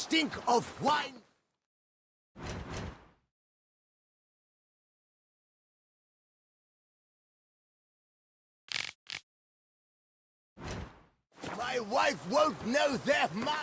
stink of wine. My wife won't know they're mine.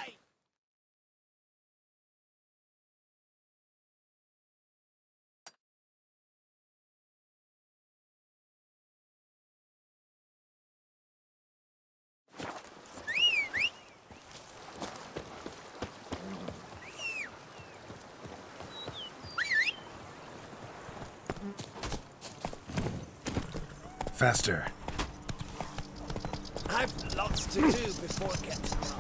Faster. I've lots to do before it gets dark.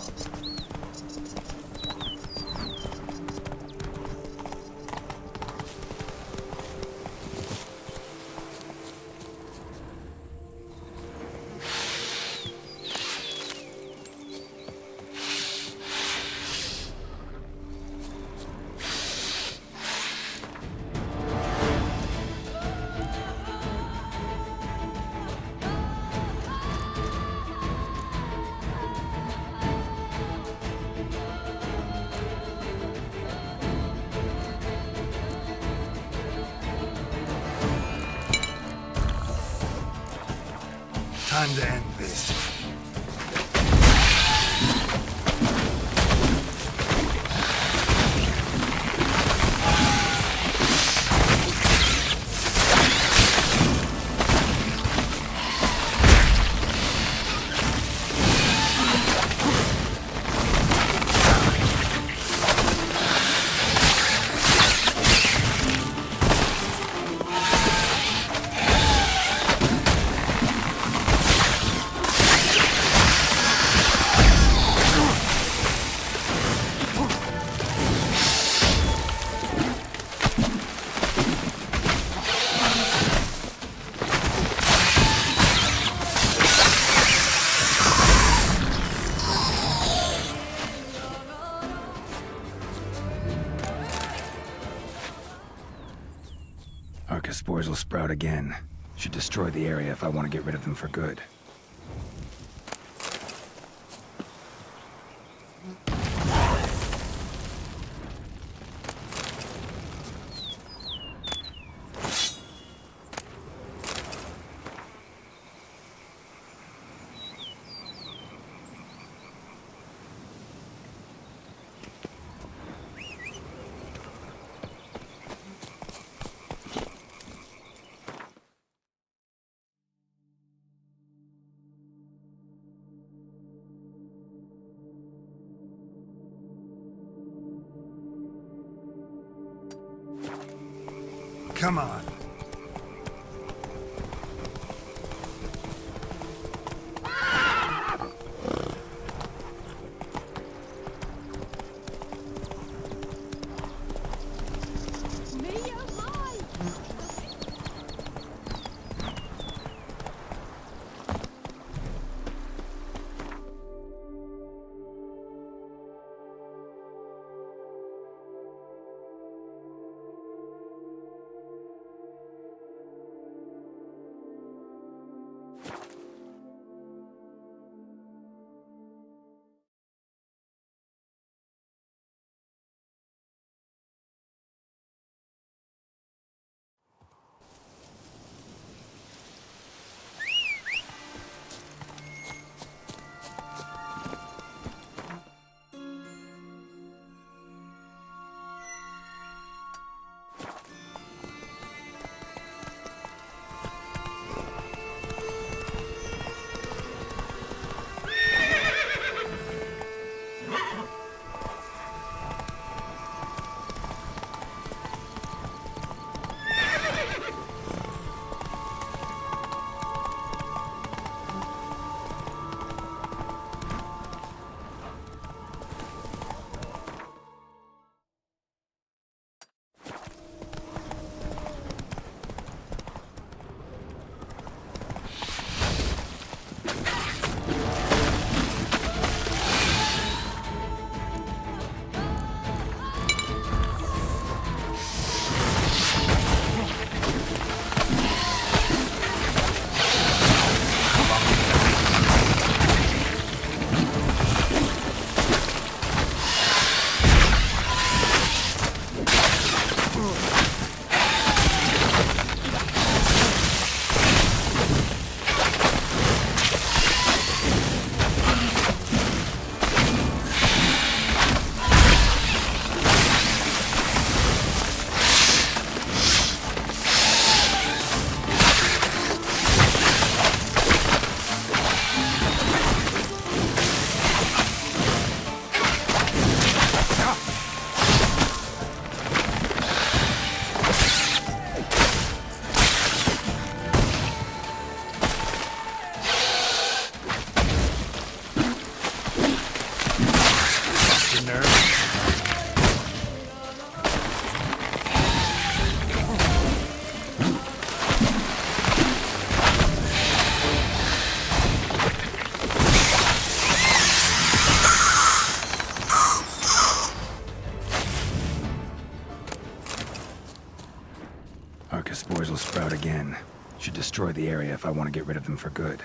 Time to end this. Akispores will sprout again. Should destroy the area if I want to get rid of them for good. Come on. Archispores will sprout again. Should destroy the area if I want to get rid of them for good.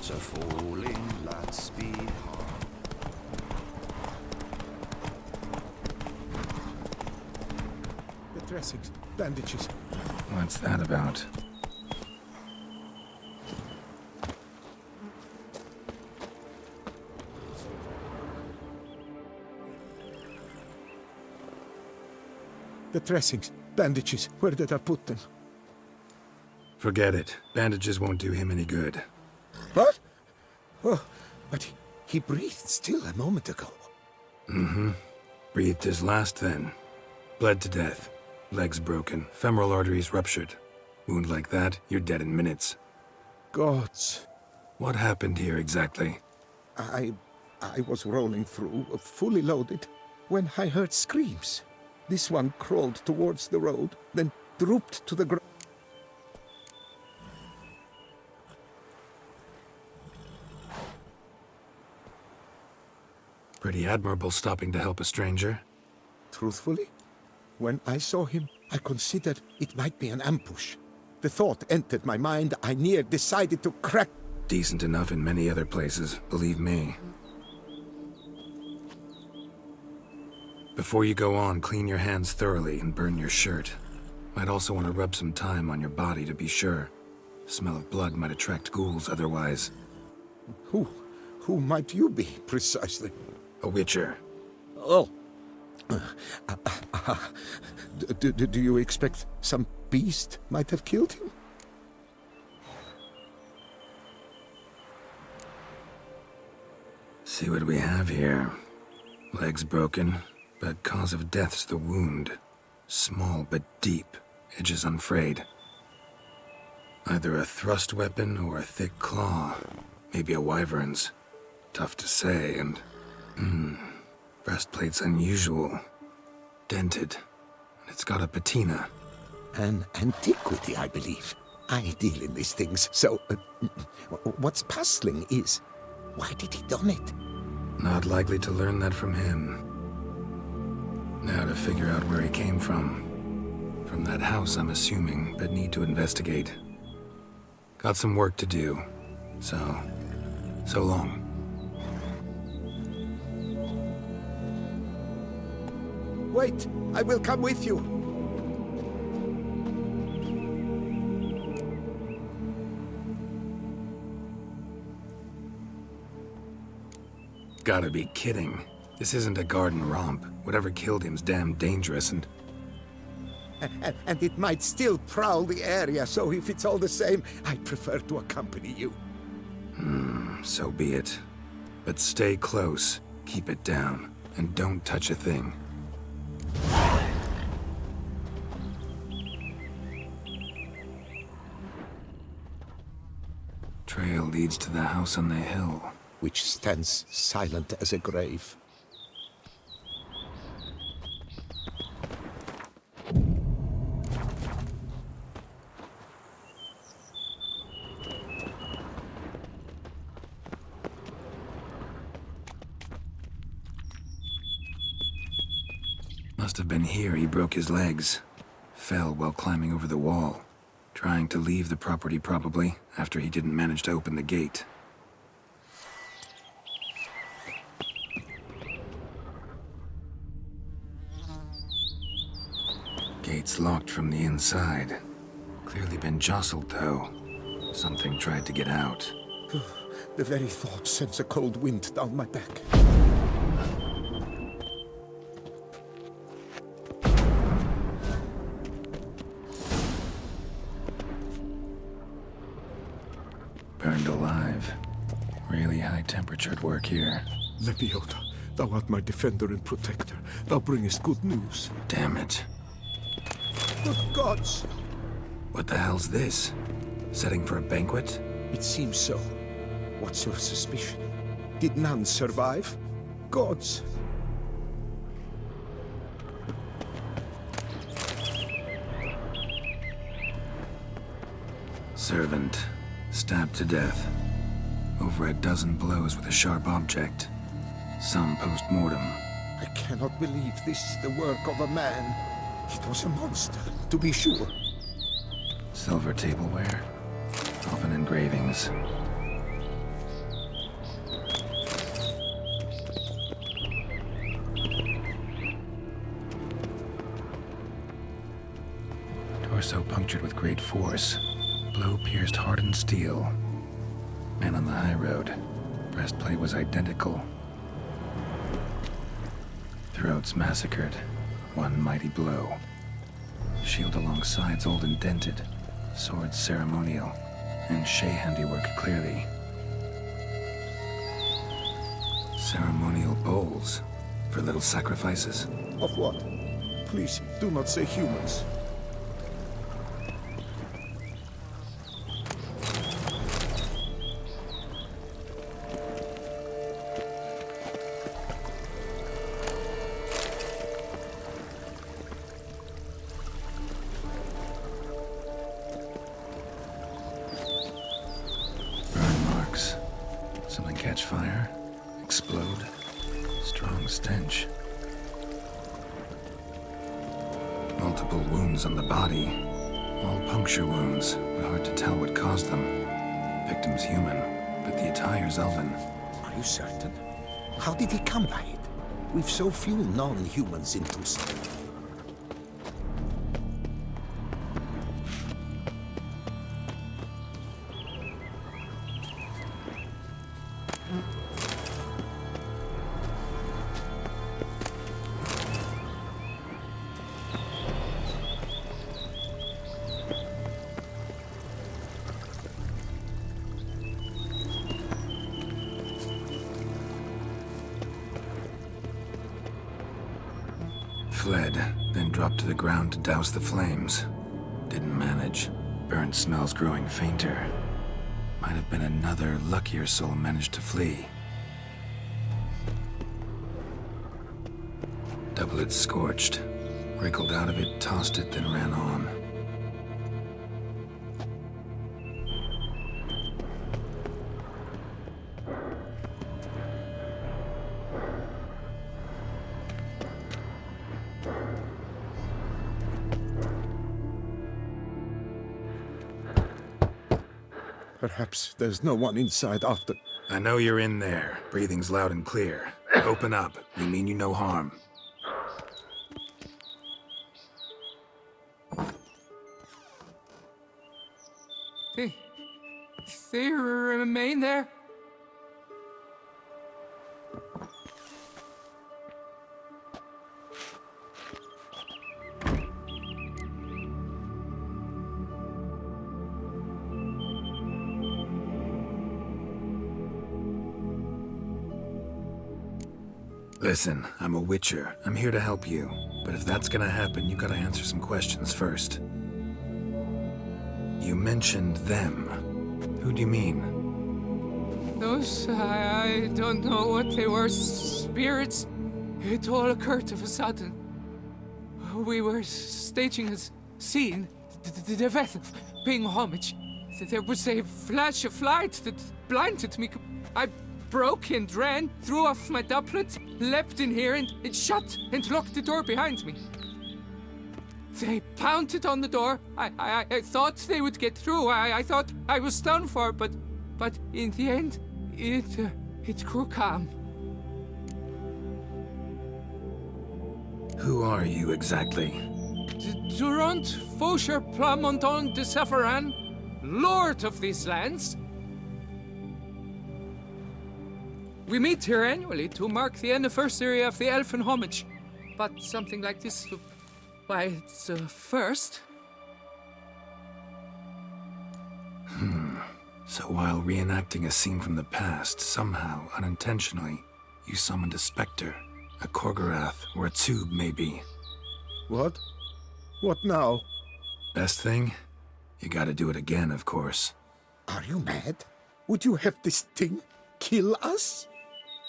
So falling, let's be hard. The dressings, bandages. What's that about? The dressings, bandages. Where did I put them? Forget it. Bandages won't do him any good. What? Oh, but he breathed still a moment ago. Breathed his last then. Bled to death. Legs broken. Femoral arteries ruptured. Wound like that, you're dead in minutes. Gods. What happened here exactly? I was rolling through, fully loaded, when I heard screams. This one crawled towards the road, then drooped to the ground. Pretty admirable stopping to help a stranger. Truthfully, when I saw him, I considered it might be an ambush. The thought entered my mind, I near decided to crack. Decent enough in many other places, believe me. Before you go on, clean your hands thoroughly and burn your shirt. Might also want to rub some thyme on your body to be sure. Smell of blood might attract ghouls otherwise. Who might you be, precisely? A witcher. Oh. Do you expect some beast might have killed him? See what we have here. Legs broken, but cause of death's the wound. Small but deep, edges unfrayed. Either a thrust weapon or a thick claw. Maybe a wyvern's. Tough to say, and... breastplate's unusual. Dented. And it's got a patina. An antiquity, I believe. I deal in these things, so... what's puzzling is... why did he done it? Not likely to learn that from him. Now to figure out where he came from. From that house, I'm assuming, but need to investigate. Got some work to do. So long. Wait, I will come with you. Gotta be kidding. This isn't a garden romp. Whatever killed him's damn dangerous and... And it might still prowl the area, so if it's all the same, I prefer to accompany you. So be it. But stay close, keep it down, and don't touch a thing. Trail leads to the house on the hill. Which stands silent as a grave. Must have been here he broke his legs. Fell while climbing over the wall. Trying to leave the property, probably, after he didn't manage to open the gate. Gate's locked from the inside. Clearly been jostled, though. Something tried to get out. The very thought sends a cold wind down my back. Burned alive. Really high-temperatured work here. Lepiota, thou art my defender and protector. Thou bringest good news. Damn it. Good gods! What the hell's this? Setting for a banquet? It seems so. What's your suspicion? Did none survive? Gods! Servant. Stabbed to death. Over a dozen blows with a sharp object. Some post-mortem. I cannot believe this is the work of a man. It was a monster, to be sure. Silver tableware. Often engravings. Torso punctured with great force. Blow pierced hardened steel. Man on the high road. Breastplate was identical. Throats massacred. One mighty blow. Shield along sides old and dented. Sword ceremonial. And Shea handiwork clearly. Ceremonial bowls. For little sacrifices. Of what? Please, do not say humans. Something catch fire, explode, strong stench. Multiple wounds on the body, all puncture wounds, but hard to tell what caused them. Victim's human, but the attire's elven. Are you certain? How did he come by it? We've so few non-humans in Tucson. Fled, then dropped to the ground to douse the flames. Didn't manage. Burnt smells growing fainter. Might have been another luckier soul managed to flee. Doublet scorched. Wriggled out of it, tossed it, then ran on. Perhaps there's no one inside after. I know you're in there. Breathing's loud and clear. Open up. We mean you no harm. They remain there? Listen, I'm a witcher. I'm here to help you. But if that's gonna happen, you gotta answer some questions first. You mentioned them. Who do you mean? Those, I don't know what they were. Spirits. It all occurred of a sudden. We were staging a scene. The death of paying homage. There was a flash of light that blinded me. I broke and ran, threw off my doublet, leapt in here and it shut and locked the door behind me. They pounded on the door. I thought they would get through. I thought I was done for, but in the end, it grew calm. Who are you exactly? Durant Faucher Plamondon de Safaran, Lord of these lands. We meet here annually to mark the anniversary of the Elfin homage. But something like this, why, it's a first. So while reenacting a scene from the past, somehow, unintentionally, you summoned a specter, a Korgorath, or a tube, maybe. What? What now? Best thing? You gotta do it again, of course. Are you mad? Would you have this thing kill us?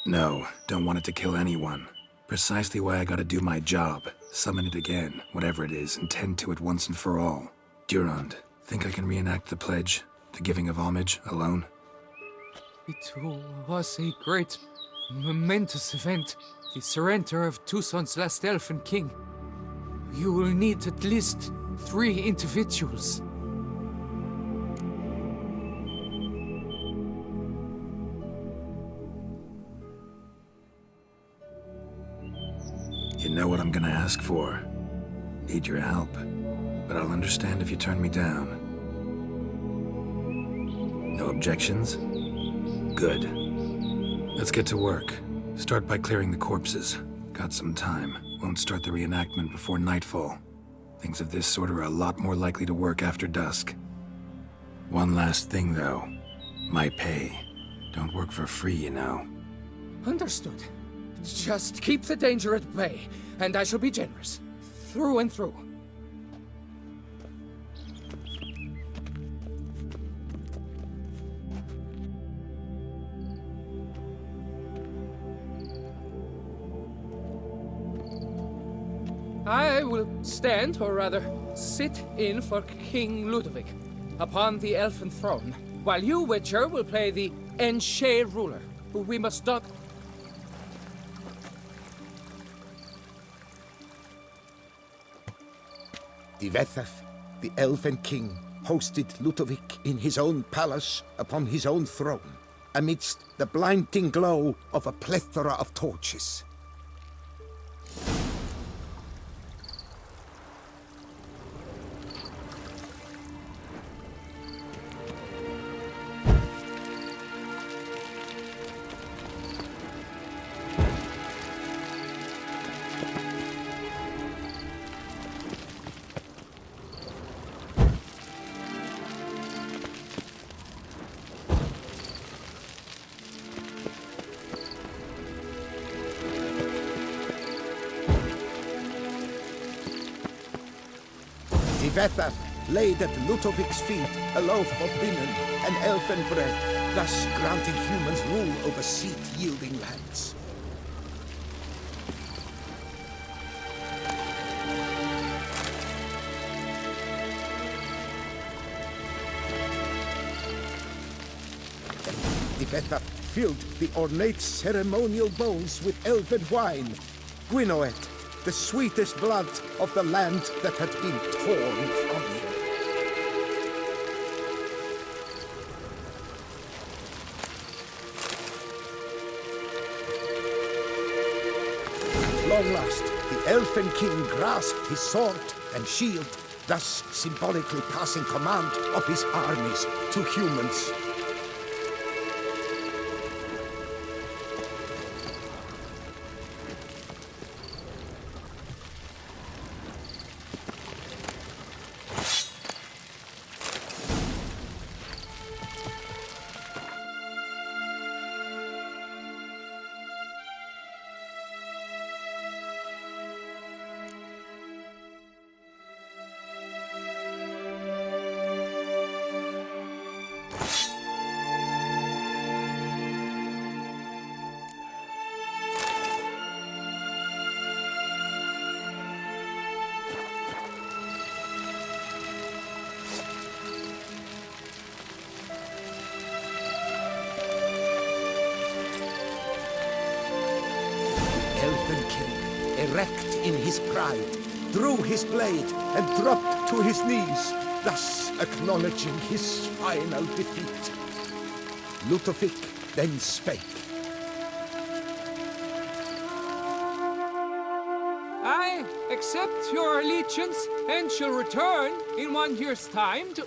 No, don't want it to kill anyone. Precisely why I gotta do my job. Summon it again, whatever it is, and tend to it once and for all. Durand, think I can reenact the pledge? The giving of homage, alone? It was a great, momentous event. The surrender of Tucson's last elfin king. You will need at least 3 individuals. You know what I'm gonna ask for. Need your help. But I'll understand if you turn me down. No objections? Good. Let's get to work. Start by clearing the corpses. Got some time. Won't start the reenactment before nightfall. Things of this sort are a lot more likely to work after dusk. One last thing, though. My pay. Don't work for free, you know. Understood. Just keep the danger at bay, and I shall be generous. Through and through. I will stand, or rather, sit in for King Ludovic upon the elfin throne, while you, Witcher, will play the Enche ruler, who we must not... Divethaf, the elven king, hosted Ludovic in his own palace upon his own throne, amidst the blinding glow of a plethora of torches. Divethaf laid at Ludovic's feet a loaf of binnen and elfin bread, thus granting humans rule over seed-yielding lands. Divethaf filled the ornate ceremonial bowls with elfin wine, Gwinoet, the sweetest blood of the land that had been torn from him. At long last, the elfin king grasped his sword and shield, thus symbolically passing command of his armies to humans. Elfin king, erect in his pride, drew his blade and dropped to his knees, thus acknowledging his final defeat. Ludovic then spake. I accept your allegiance and shall return in 1 year's time to...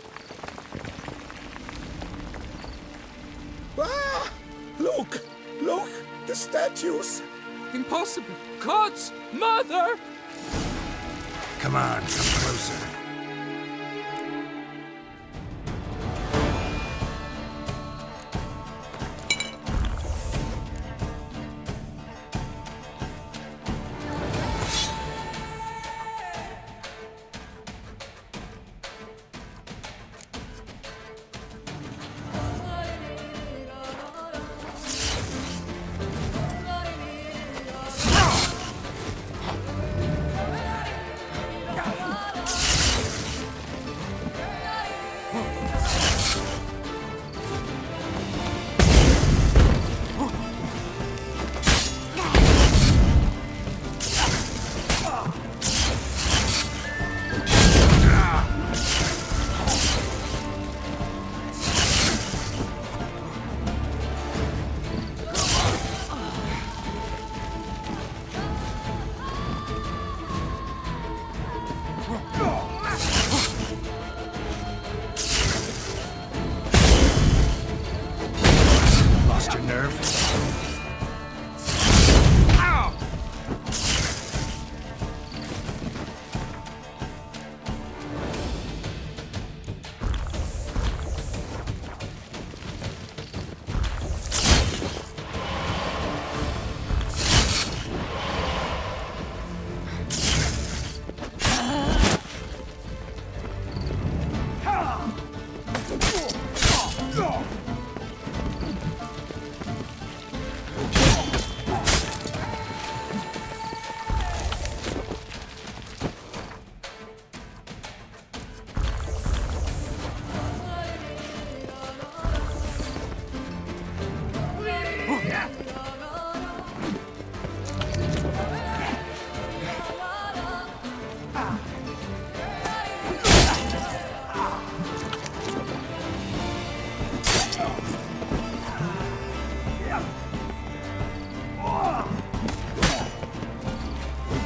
Ah! Look! Look! The statues! Impossible! God's mother! Come on, come closer. Lost your nerve?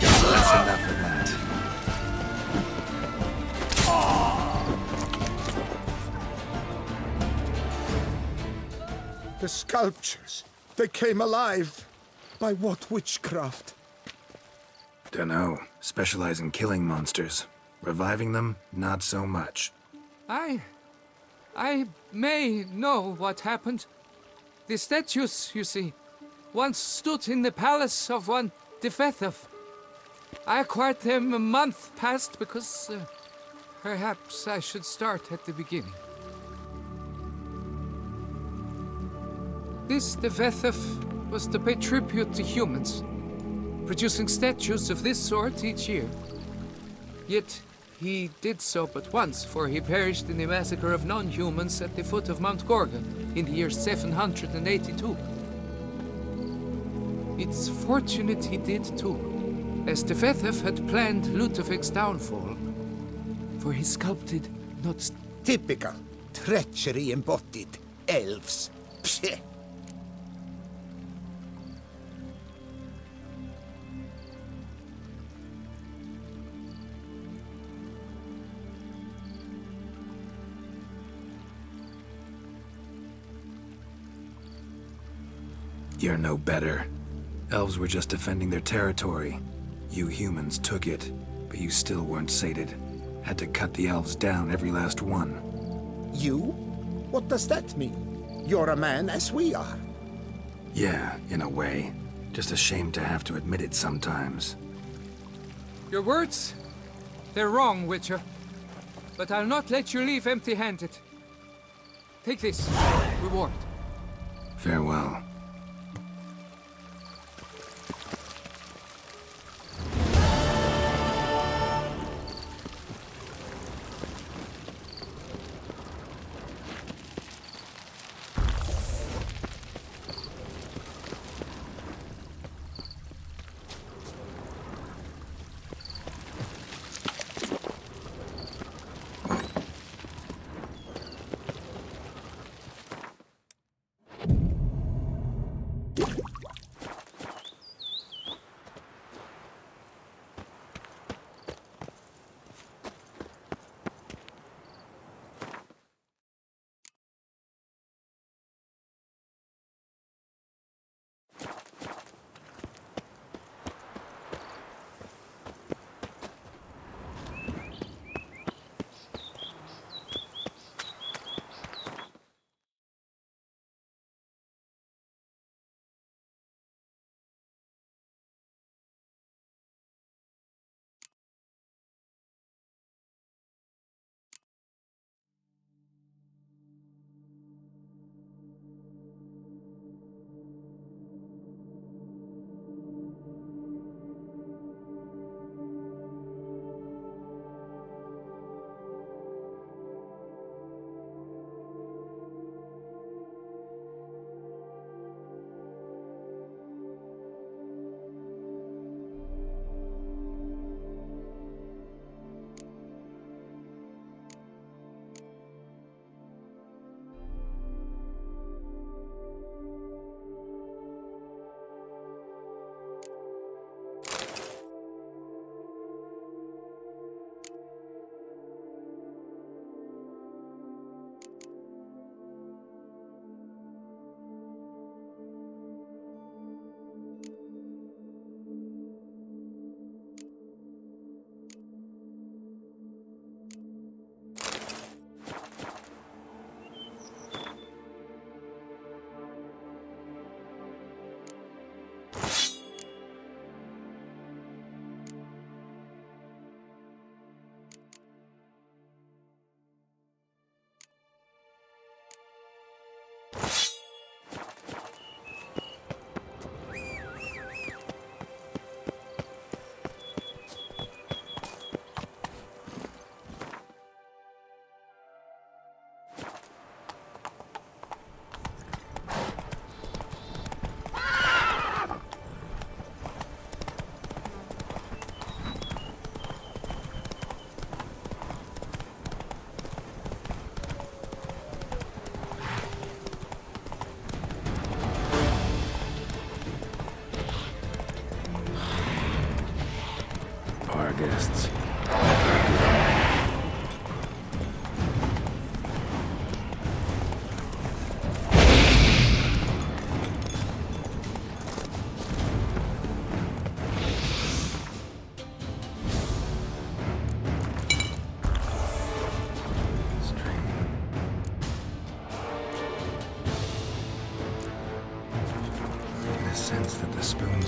That's enough of that. The sculptures, they came alive. By what witchcraft? Dunno. Specialize in killing monsters. Reviving them, not so much. I may know what happened. The statues, you see, once stood in the palace of one Defethov. I acquired them a month past because perhaps I should start at the beginning. This Defethov was to pay tribute to humans, producing statues of this sort each year. Yet he did so but once, for he perished in the massacre of non-humans at the foot of Mount Gorgon in the year 782. It's fortunate he did too, as Defethov had planned Ludovic's downfall, for he sculpted not... Typical treachery embodied elves. Psheh. You're no better. Elves were just defending their territory. You humans took it, but you still weren't sated. Had to cut the elves down, every last one. You? What does that mean? You're a man as we are. Yeah, in a way. Just ashamed to have to admit it sometimes. Your words? They're wrong, Witcher. But I'll not let you leave empty-handed. Take this. Reward. Farewell.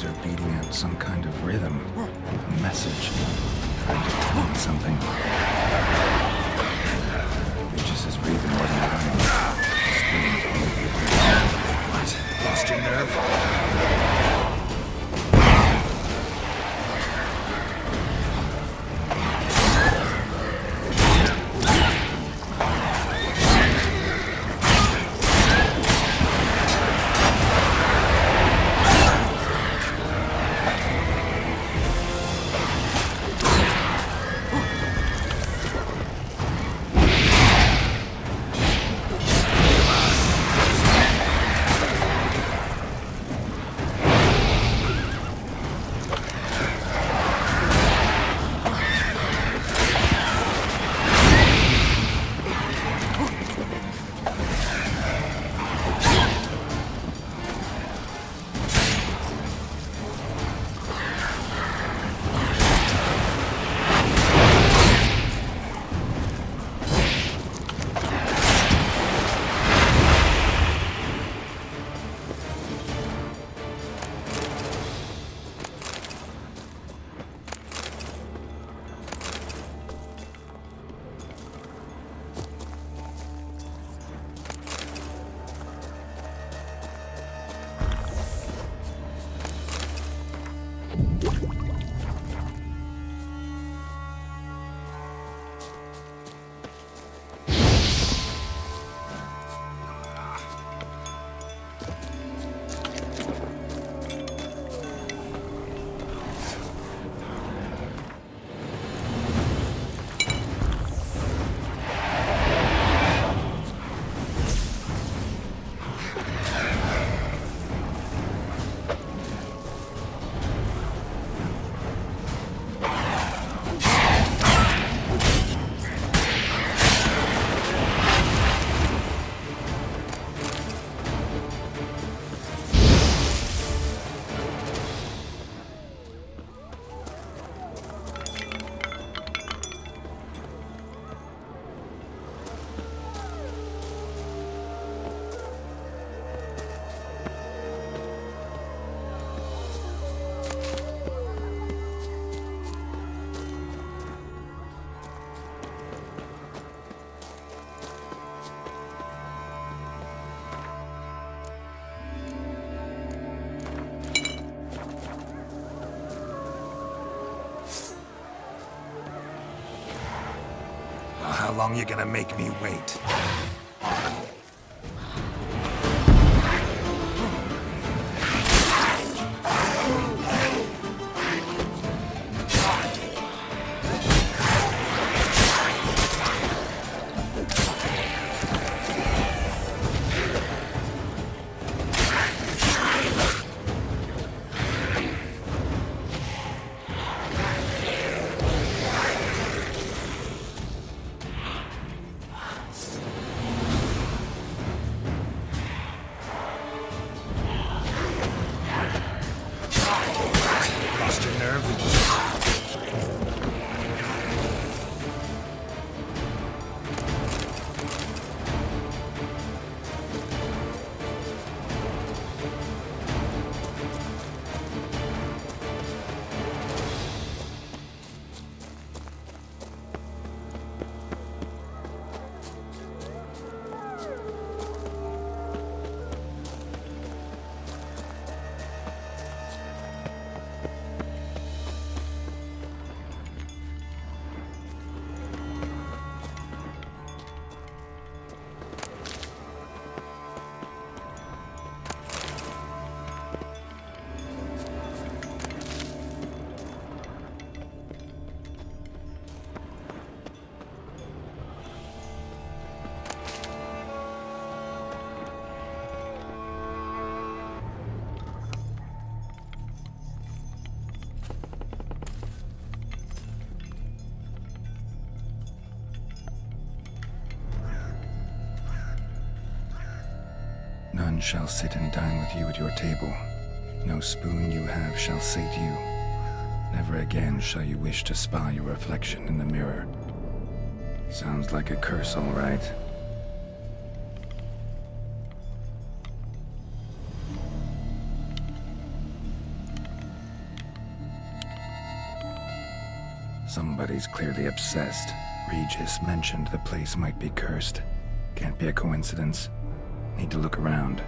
strings are beating out some kind of rhythm. A message. Trying to tell me something. Regis' breathing wasn't running. What? Lost your nerve? How long you gonna make me wait? Lost your nerve? None shall sit and dine with you at your table. No spoon you have shall sate you. Never again shall you wish to spy your reflection in the mirror. Sounds like a curse, all right. Somebody's clearly obsessed. Regis mentioned the place might be cursed. Can't be a coincidence. Need to look around.